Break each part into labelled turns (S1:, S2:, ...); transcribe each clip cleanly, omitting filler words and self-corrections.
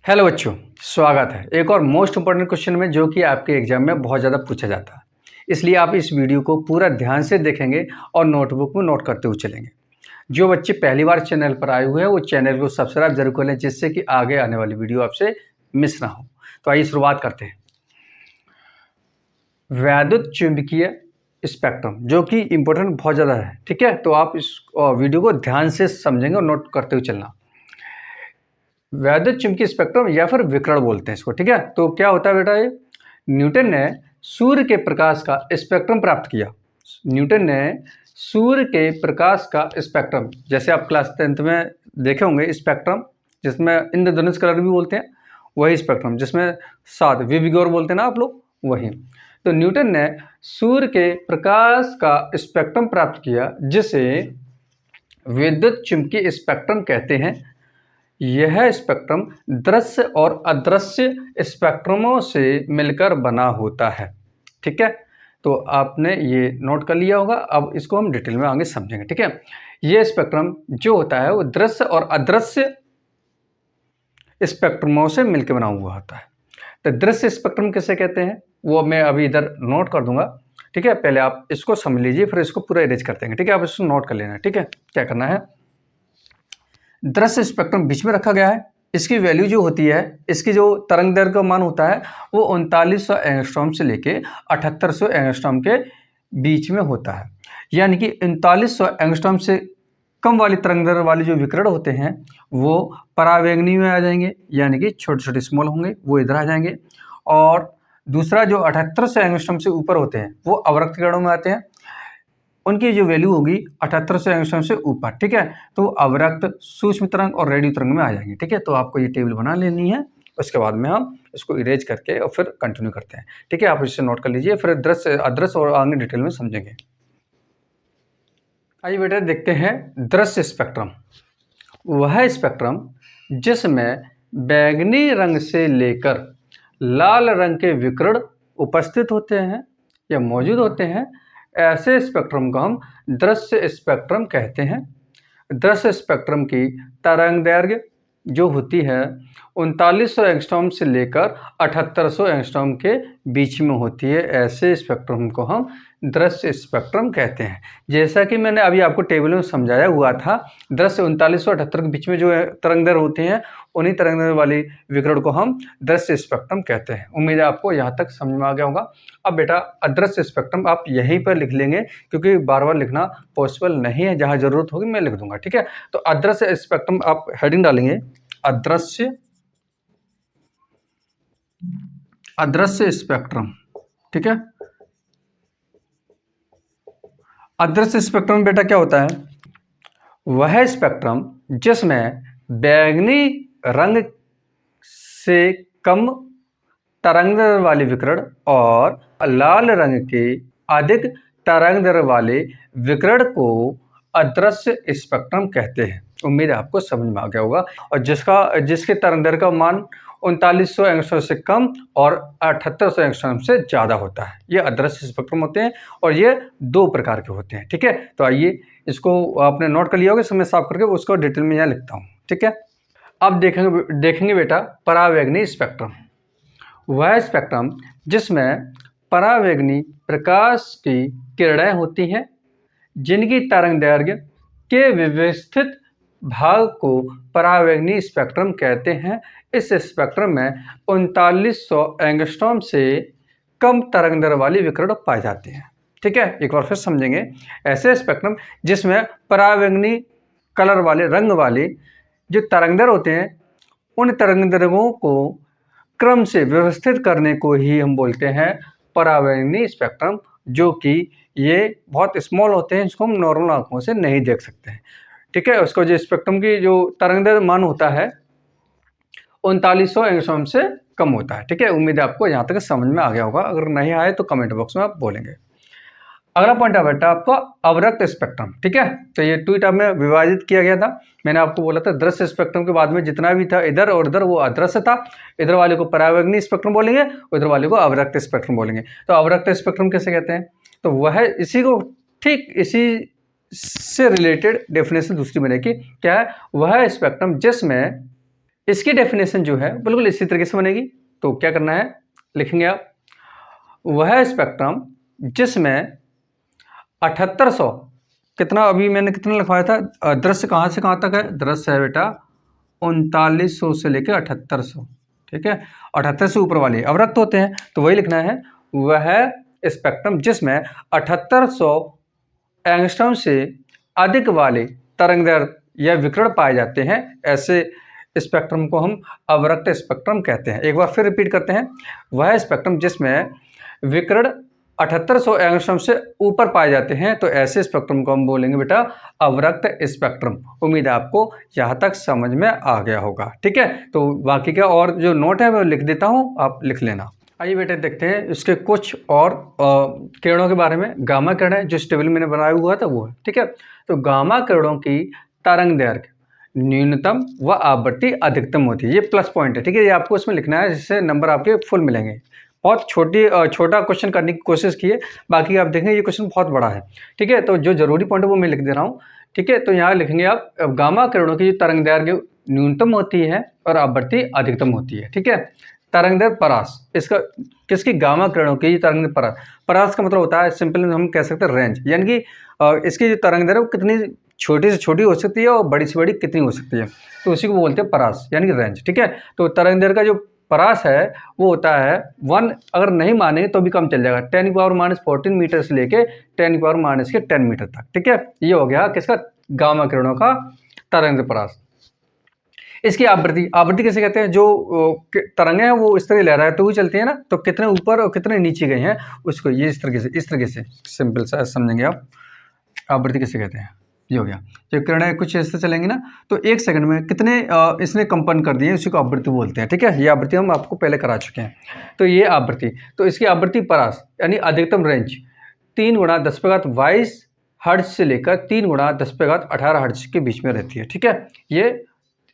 S1: Hello बच्चों, स्वागत है एक और मोस्ट इंपॉर्टेंट क्वेश्चन में जो कि आपके एग्जाम में बहुत ज़्यादा पूछा जाता है। इसलिए आप इस वीडियो को पूरा ध्यान से देखेंगे और नोटबुक में नोट करते हुए चलेंगे। जो बच्चे पहली बार चैनल पर आए हुए हैं वो चैनल को सब्सक्राइब जरूर कर लें, जिससे कि आगे आने वाली वीडियो आपसे मिस ना हो। तो आइए शुरुआत करते हैं। वैद्युत चुंबकीय स्पेक्ट्रम जो कि इंपॉर्टेंट बहुत ज़्यादा है, ठीक है। तो आप इस वीडियो को ध्यान से समझेंगे और नोट करते हुए चलना। वैद्युत चुंबकीय स्पेक्ट्रम या फिर विकिरण बोलते हैं इसको, ठीक है। तो क्या होता है बेटा, ये न्यूटन ने सूर्य के प्रकाश का स्पेक्ट्रम प्राप्त किया। न्यूटन ने सूर्य के प्रकाश का स्पेक्ट्रम, जैसे आप क्लास 10th में देखे होंगे स्पेक्ट्रम, जिसमें इंद्रधनुष कलर भी बोलते हैं, वही स्पेक्ट्रम जिसमें 7 विविगोर बोलते हैं ना आप लोग, वही। तो न्यूटन ने सूर्य के प्रकाश का स्पेक्ट्रम प्राप्त किया, जिसे विद्युत चुंबकीय स्पेक्ट्रम कहते हैं। यह स्पेक्ट्रम दृश्य और अदृश्य स्पेक्ट्रमों से मिलकर बना होता है, ठीक है। तो आपने ये नोट कर लिया होगा। अब इसको हम डिटेल में आगे समझेंगे, ठीक है। ये स्पेक्ट्रम जो होता है वो दृश्य और अदृश्य स्पेक्ट्रमों से मिलकर बना हुआ होता है। तो दृश्य स्पेक्ट्रम किसे कहते हैं वो मैं अभी इधर नोट कर दूंगा, ठीक है। पहले आप इसको समझ लीजिए, फिर इसको पूरा इरेज करते हैं, ठीक है। आप इसको नोट कर लेना, ठीक है। क्या करना है, दृश्य स्पेक्ट्रम बीच में रखा गया है। इसकी वैल्यू जो होती है, इसकी जो तरंग दैर्घ्य का मान होता है वो 3900 एंगस्ट्रॉम से लेके 7800 एंगस्ट्रॉम के बीच में होता है। यानी कि 3900 एंगस्ट्रॉम से कम वाली तरंग दैर्घ्य वाले जो विकिरण होते हैं वो परावैंगनी में आ जाएंगे, यानी कि छोटे छोटे स्मॉल होंगे, वो इधर आ जाएंगे। और दूसरा जो 7800 एंगस्ट्रॉम से ऊपर होते हैं वो अवरक्त किरणों में आते हैं। उनकी जो वैल्यू होगी 7800 एंगस्ट्रॉम से ऊपर, ठीक है। तो अवरक्त, सूक्ष्म तरंग और रेडियो तरंग में आ जाएंगे, ठीक है। तो आपको ये टेबल बना लेनी है, उसके बाद में हम इसको इरेज करके और फिर कंटिन्यू करते हैं, ठीक है। आप इसे नोट कर लीजिए, फिर दृश्य अदृश्य और आगे डिटेल में समझेंगे। आइए बेटा देखते हैं दृश्य स्पेक्ट्रम। वह स्पेक्ट्रम जिसमें बैंगनी रंग से लेकर लाल रंग के विकिरण उपस्थित होते हैं या मौजूद होते हैं, ऐसे स्पेक्ट्रम को हम दृश्य स्पेक्ट्रम कहते हैं। दृश्य स्पेक्ट्रम की तरंग दैर्घ्य जो होती है 3900 एंगस्ट्रॉम से लेकर 7800 एंगस्ट्रॉम के बीच में होती है। ऐसे स्पेक्ट्रम को हम दृश्य स्पेक्ट्रम कहते हैं। जैसा कि मैंने अभी आपको टेबल में समझाया हुआ था, दृश्य 3900 78 के बीच में जो तरंग दैर्घ्य होती हैं, उन्हीं तरंग दैर्घ्य वाली विकिरण को हम दृश्य स्पेक्ट्रम कहते हैं। उम्मीद है आपको यहाँ तक समझ में आ गया होगा। अब बेटा अदृश्य स्पेक्ट्रम आप यहीं पर लिख लेंगे, क्योंकि बार बार लिखना पॉसिबल नहीं है। जहाँ जरूरत होगी मैं लिख दूंगा, ठीक है। तो अदृश्य स्पेक्ट्रम आप हेडिंग डालेंगे, अदृश्य स्पेक्ट्रम, ठीक है। अदृश्य स्पेक्ट्रम बेटा क्या होता है, वह स्पेक्ट्रम जिसमें बैंगनी रंग से कम तरंग वाले विकिरण और लाल रंग के अधिक तरंग वाले विकिरण को अदृश्य स्पेक्ट्रम कहते हैं। उम्मीद है आपको समझ में आ गया होगा। और जिसके तरंग दैर्घ्य का मान 3900 एंगस्ट्रॉम से कम और 7800 एंगस्ट्रॉम से ज़्यादा होता है, ये अदृश्य स्पेक्ट्रम होते हैं। और ये 2 प्रकार के होते हैं, ठीक है। तो आइए इसको आपने नोट कर लिया होगा, समय साफ करके उसको डिटेल में यहाँ लिखता हूँ, ठीक है। अब देखेंगे बेटा परावैंगनी स्पेक्ट्रम। वह स्पेक्ट्रम जिसमें परावैंगनी प्रकाश की किरणें होती हैं, जिनकी तरंग दैर्घ्य के व्यवस्थित भाग को परावैंगनी स्पेक्ट्रम कहते हैं। इस स्पेक्ट्रम में 3900 एंगस्ट्रॉम से कम तरंग दैर्घ्य वाली विकिरण पाए जाते हैं, ठीक है। एक बार फिर समझेंगे, ऐसे स्पेक्ट्रम जिसमें परावैंगनी कलर वाले, रंग वाले जो तरंग दैर्घ्य होते हैं, उन तरंग दैर्घ्यों को क्रम से व्यवस्थित करने को ही हम बोलते हैं परावैंगनी स्पेक्ट्रम, जो कि ये बहुत स्मॉल होते हैं, इसको हम नॉर्मल आंखों से नहीं देख सकते हैं, ठीक है। उसको जो स्पेक्ट्रम की जो तरंग दैर्घ्य मान होता है 3900 एंगस्ट्रॉम से कम होता है, ठीक है। उम्मीद है आपको यहाँ तक समझ में आ गया होगा। अगर नहीं आए तो कमेंट बॉक्स में आप बोलेंगे। अगला पॉइंट है बेटा आपका अवरक्त स्पेक्ट्रम, ठीक है। तो ये 2 टाइप में विभाजित किया गया था। मैंने आपको बोला था दृश्य स्पेक्ट्रम के बाद में जितना भी था इधर और इधर वो अदृश्य था। इधर वाले को परावैंगनी स्पेक्ट्रम बोलेंगे, उधर वाले को अवरक्त स्पेक्ट्रम बोलेंगे। तो अवरक्त स्पेक्ट्रम कैसे कहते हैं, तो वह इसी को ठीक इसी से रिलेटेड डेफिनेशन दूसरी बनेगी, क्या है, वह स्पेक्ट्रम जिसमें इसकी डेफिनेशन जो है बिल्कुल इसी तरीके से बनेगी। तो क्या करना है, लिखेंगे आप, वह स्पेक्ट्रम जिसमें 7800, कितना अभी मैंने कितना लिखवाया था, दृश्य कहाँ से कहाँ तक है, दृश्य है बेटा 3900 से लेकर 7800, ठीक है, 78 से ऊपर वाले अवरक्त होते हैं, तो वही लिखना है, वह स्पेक्ट्रम जिसमें 7800 एंगस्ट्रॉम से अधिक वाले तरंगदैर्घ्य या विकिरण पाए जाते हैं, ऐसे स्पेक्ट्रम को हम अवरक्त स्पेक्ट्रम कहते हैं। एक बार फिर रिपीट करते हैं, वह स्पेक्ट्रम जिसमें विकिरण 7800 एंगस्ट्रॉम से ऊपर पाए जाते हैं, तो ऐसे स्पेक्ट्रम को हम बोलेंगे बेटा अवरक्त स्पेक्ट्रम। उम्मीद है आपको यहाँ तक समझ में आ गया होगा, ठीक है। तो बाकी का और जो नोट है वो लिख देता हूँ, आप लिख लेना। आइए बेटे देखते हैं इसके कुछ और किरणों के बारे में। गामा किरण है, जो इस टेबल मैंने बनाया हुआ था वो है, ठीक है। तो गामा किरणों की तरंग दैर्घ्य न्यूनतम व आवृत्ति अधिकतम होती है, ये प्लस पॉइंट है, ठीक है। ये आपको इसमें लिखना है, जिससे नंबर आपके फुल मिलेंगे। बहुत छोटा क्वेश्चन करने की कोशिश की है, बाकी आप देखें ये क्वेश्चन बहुत बड़ा है, ठीक है। तो जो जरूरी पॉइंट है वो मैं लिख दे रहा हूँ, ठीक है। तो यहाँ लिखेंगे आप, गामा किरणों की जो तरंग दैर्घ्य न्यूनतम होती है और आवृत्ति अधिकतम होती है, ठीक है। तरंगदैर्घ्य परास, इसका किसकी, गामा किरणों की तरंगदैर्घ्य परास। परास का मतलब होता है सिंपल हम कह सकते हैं रेंज, यानी कि इसकी जो तरंगदैर्घ्य वो कितनी छोटी से छोटी हो सकती है और बड़ी से बड़ी कितनी हो सकती है, तो उसी को बोलते हैं परास, यानी कि रेंज, ठीक है। तो तरंगदैर्घ्य का जो परास है वो होता है 1, अगर नहीं माने तो भी कम चल जाएगा, 10⁻⁻14 मीटर से लेके 10⁻⁻10 मीटर तक, ठीक है। ये हो गया किसका, गामा किरणों का तरंगदैर्घ्य परास। इसकी आवृत्ति कैसे कहते हैं, जो तरंगें हैं वो इस तरह लहराते हुए चलती है ना, तो कितने ऊपर और कितने नीचे गए हैं उसको ये इस तरीके से सिंपल सा समझेंगे आप, आवृत्ति कैसे कहते हैं। ये हो गया, जब किरणें कुछ ऐसे चलेंगी ना, तो 1 सेकंड में कितने इसने कंपन कर दिए, उसी को आवृत्ति बोलते हैं, ठीक है। ये आवृत्ति हम आपको पहले करा चुके हैं। तो ये आवृत्ति, तो इसकी आवृत्ति परास यानी अधिकतम रेंज 3×10⁻22 हर्ट्ज से लेकर 3×10⁻18 हर्ट्ज के बीच में रहती है, ठीक है। ये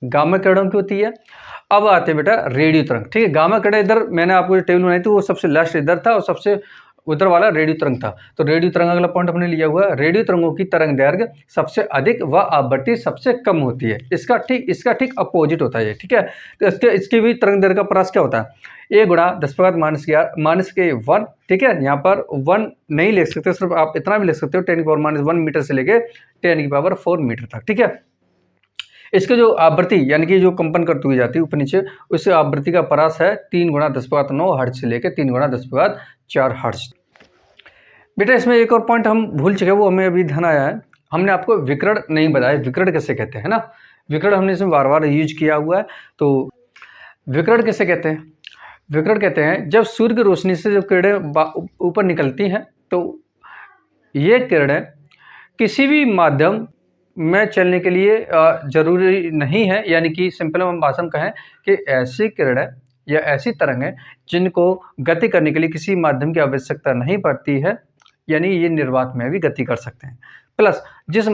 S1: गामा किरणों की होती है। अब आते हैं बेटा रेडियो तरंग, ठीक है। गामा किरण इधर मैंने आपको जो टेबल बनाई थी वो सबसे लास्ट इधर था और सबसे उधर वाला रेडियो तरंग था। तो रेडियो तरंग अगला पॉइंट हमने लिया हुआ है, रेडियो तरंगों की तरंग दैर्घ्य सबसे अधिक व आवृत्ति सबसे कम होती है। इसका ठीक अपोजिट होता है ये, ठीक है। तो इसकी भी तरंग दैर्घ्य का परास क्या होता है, a×10⁻⁻1, ठीक है। यहाँ पर 1 नहीं लिख सकते, सिर्फ आप इतना भी लिख सकते हो 10⁻⁻1 मीटर से लेके 10⁻4 मीटर तक, ठीक है। इसके जो आवृत्ति यानी कि जो कंपन करती हुई जाती है ऊपर नीचे, उस आवृत्ति का परास है 3×10⁹ हर्ट्ज से लेकर 3×10⁴ हर्ट्ज। बेटा इसमें एक और पॉइंट हम भूल चुके हैं, वो हमें अभी ध्यान आया है, हमने आपको विकिरण नहीं बताया, विकिरण कैसे कहते हैं ना, विकिरण हमने इसमें बार बार यूज किया हुआ है। तो विकिरण कैसे कहते हैं, विकिरण कहते हैं जब सूर्य की रोशनी से जो किरणें ऊपर निकलती हैं, तो ये किरणें किसी भी माध्यम में चलने के लिए जरूरी नहीं है, यानी कि सिंपल हम भाषा में कहें कि ऐसी किरणें या ऐसी तरंगें जिनको गति करने के लिए किसी माध्यम की आवश्यकता नहीं पड़ती है, यानी ये निर्वात में भी गति कर सकते हैं। प्लस जिस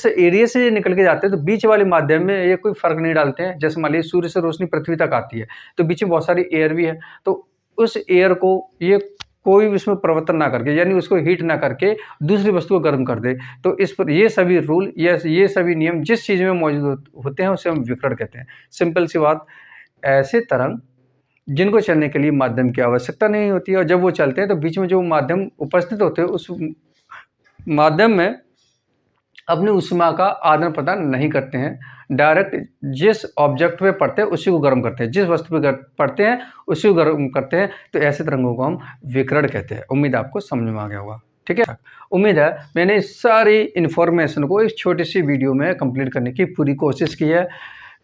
S1: एरिया से ये निकल के जाते हैं, तो बीच वाले माध्यम में ये कोई फर्क नहीं डालते हैं। जैसे मान लीजिए सूर्य से रोशनी पृथ्वी तक आती है, तो बीच में बहुत सारी एयर भी है, तो उस एयर को ये कोई भी उसमें परिवर्तन ना करके, यानी उसको हीट ना करके दूसरी वस्तु को गर्म कर दे, तो इस पर ये सभी रूल ये सभी नियम जिस चीज़ में मौजूद होते हैं उसे हम विकिरण कहते हैं। सिंपल सी बात, ऐसे तरंग जिनको चलने के लिए माध्यम की आवश्यकता नहीं होती है, और जब वो चलते हैं तो बीच में जो माध्यम उपस्थित होते हैं उस माध्यम में अपनी ऊष्मा का आदान प्रदान नहीं करते हैं, डायरेक्ट जिस ऑब्जेक्ट पे पड़ते हैं उसी को गर्म करते हैं, जिस वस्तु पे पड़ते हैं उसी को गर्म करते हैं, तो ऐसे तरंगों को हम विकिरण कहते हैं। उम्मीद आपको समझ में आ गया होगा, ठीक है। उम्मीद है मैंने सारी इन्फॉर्मेशन को इस छोटी सी वीडियो में कंप्लीट करने की पूरी कोशिश की है।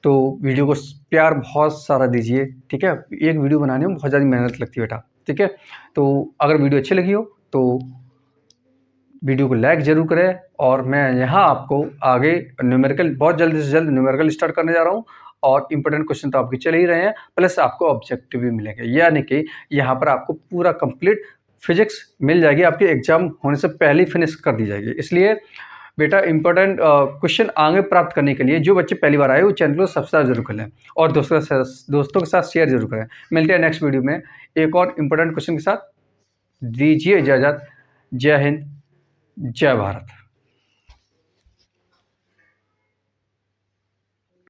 S1: तो वीडियो को प्यार बहुत सारा दीजिए, ठीक है। एक वीडियो बनाने में बहुत ज़्यादा मेहनत लगती है बेटा, ठीक है। तो अगर वीडियो अच्छी लगी हो तो वीडियो को लाइक जरूर करें, और मैं यहाँ आपको आगे न्यूमेरिकल बहुत जल्द से जल्द न्यूमेरिकल स्टार्ट करने जा रहा हूँ, और इंपॉर्टेंट क्वेश्चन तो आपके चल ही रहे हैं, प्लस आपको ऑब्जेक्टिव भी मिलेंगे, यानी कि यहाँ पर आपको पूरा कंप्लीट फिजिक्स मिल जाएगी, आपके एग्जाम होने से पहले फिनिश कर दी जाएगी। इसलिए बेटा इंपॉर्टेंट क्वेश्चन आगे प्राप्त करने के लिए जो बच्चे पहली बार आए वो चैनल को सब्सक्राइब जरूर कर लें, और दोस्तों के साथ शेयर जरूर करें। मिलते हैं नेक्स्ट वीडियो में एक और इंपॉर्टेंट क्वेश्चन के साथ। दीजिए इजाज़त। जय हिंद, जय भारत।